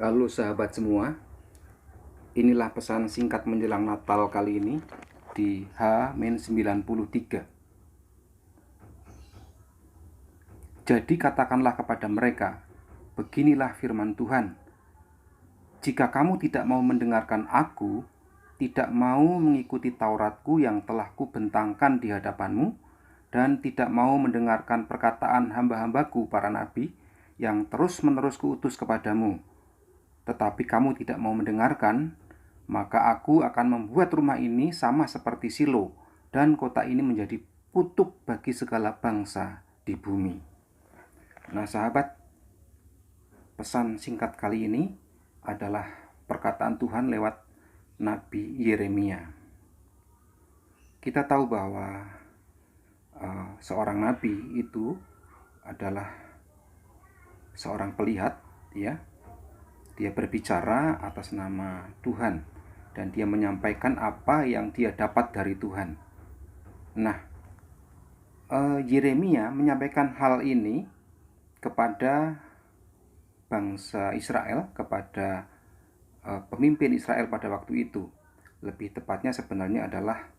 Halo sahabat semua, inilah pesan singkat menjelang Natal kali ini di H-93. Jadi katakanlah kepada mereka, beginilah firman Tuhan. Jika kamu tidak mau mendengarkan aku, tidak mau mengikuti Tauratku yang telah kubentangkan di hadapanmu, dan tidak mau mendengarkan perkataan hamba-hambaku para nabi yang terus-menerus kuutus kepadamu, tetapi kamu tidak mau mendengarkan, maka aku akan membuat rumah ini sama seperti Silo, dan kota ini menjadi kutuk bagi segala bangsa di bumi. Nah sahabat, pesan singkat kali ini adalah perkataan Tuhan lewat Nabi Yeremia. Kita tahu bahwa seorang nabi itu adalah seorang pelihat, ya. Dia berbicara atas nama Tuhan dan dia menyampaikan apa yang dia dapat dari Tuhan. Nah, Yeremia menyampaikan hal ini kepada bangsa Israel, kepada pemimpin Israel pada waktu itu. Lebih tepatnya sebenarnya adalah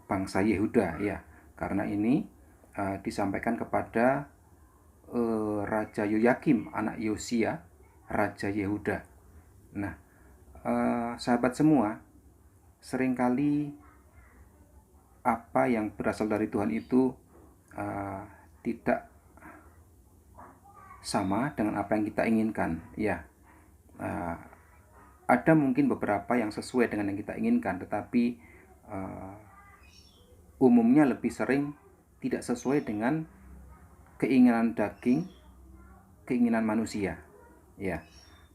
bangsa Yehuda, ya, karena ini disampaikan kepada Raja Yoyakim, anak Yosia, Raja Yehuda. Nah, sahabat semua, seringkali apa yang berasal dari Tuhan itu tidak sama dengan apa yang kita inginkan. Ya, ada mungkin beberapa yang sesuai dengan yang kita inginkan, tetapi umumnya lebih sering tidak sesuai dengan keinginan daging, keinginan manusia. Ya,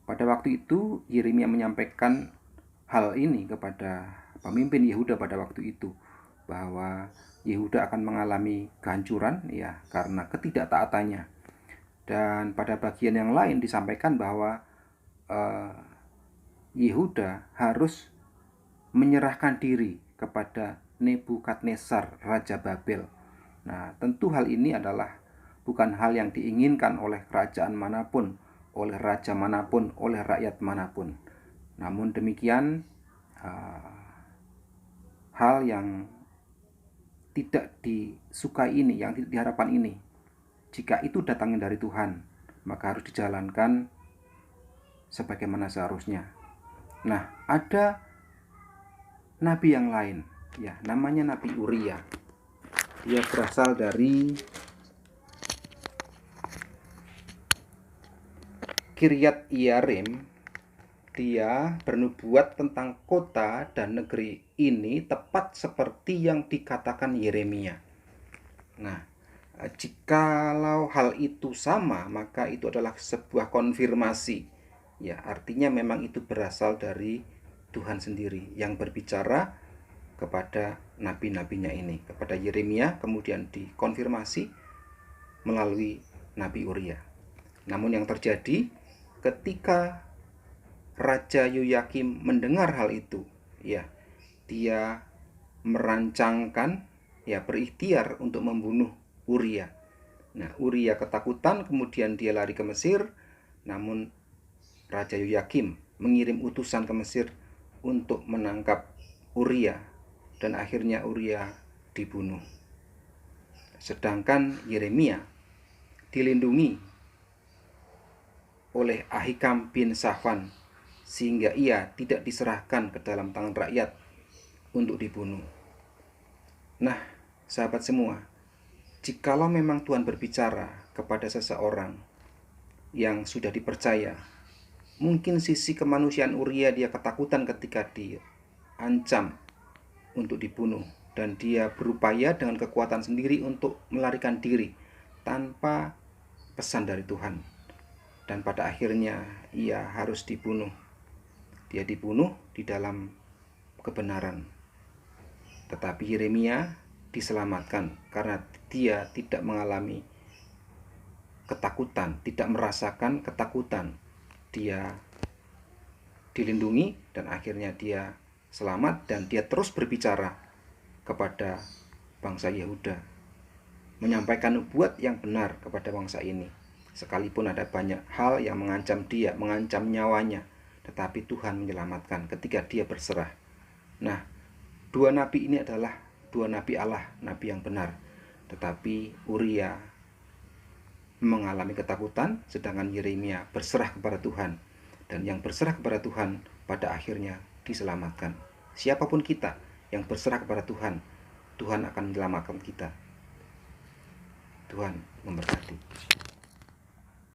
pada waktu itu Yeremia menyampaikan hal ini kepada pemimpin Yehuda pada waktu itu, bahwa Yehuda akan mengalami kehancuran, ya, karena ketidaktaatannya. Dan pada bagian yang lain disampaikan bahwa Yehuda harus menyerahkan diri kepada Nebukadnezar, Raja Babel. Nah, tentu hal ini adalah bukan hal yang diinginkan oleh kerajaan manapun, oleh raja manapun, oleh rakyat manapun. Namun demikian, hal yang tidak disukai ini, yang tidak diharapkan ini, jika itu datangnya dari Tuhan, maka harus dijalankan sebagaimana seharusnya. Nah, ada nabi yang lain, ya, namanya Nabi Uria. Dia berasal dari Kiryat Yearim. Dia bernubuat tentang kota dan negeri ini tepat seperti yang dikatakan Yeremia. Nah, jikalau hal itu sama, maka itu adalah sebuah konfirmasi. Ya, artinya memang itu berasal dari Tuhan sendiri yang berbicara kepada nabi-nabinya ini, kepada Yeremia, kemudian dikonfirmasi melalui Nabi Uria. Namun yang terjadi ketika Raja Yoyakim mendengar hal itu, ya, dia merancangkan, ya, berikhtiar untuk membunuh Uria. Nah, Uria ketakutan, kemudian dia lari ke Mesir. Namun Raja Yoyakim mengirim utusan ke Mesir untuk menangkap Uria, dan akhirnya Uria dibunuh. Sedangkan Yeremia dilindungi oleh Ahikam bin Safan, sehingga ia tidak diserahkan ke dalam tangan rakyat untuk dibunuh. Nah, sahabat semua, jikalau memang Tuhan berbicara kepada seseorang yang sudah dipercaya, mungkin sisi kemanusiaan Uria, dia ketakutan ketika diancam untuk dibunuh, dan dia berupaya dengan kekuatan sendiri untuk melarikan diri tanpa pesan dari Tuhan. Dan pada akhirnya ia harus dibunuh. Dia dibunuh di dalam kebenaran. Tetapi Yeremia diselamatkan karena dia tidak mengalami ketakutan, tidak merasakan ketakutan. Dia dilindungi dan akhirnya dia selamat, dan dia terus berbicara kepada bangsa Yehuda, menyampaikan nubuat yang benar kepada bangsa ini. Sekalipun ada banyak hal yang mengancam dia, mengancam nyawanya, tetapi Tuhan menyelamatkan ketika dia berserah. Nah, dua nabi ini adalah dua nabi Allah, nabi yang benar. Tetapi Uria mengalami ketakutan, sedangkan Yeremia berserah kepada Tuhan. Dan yang berserah kepada Tuhan pada akhirnya diselamatkan. Siapapun kita yang berserah kepada Tuhan, Tuhan akan menyelamatkan kita. Tuhan memberkati.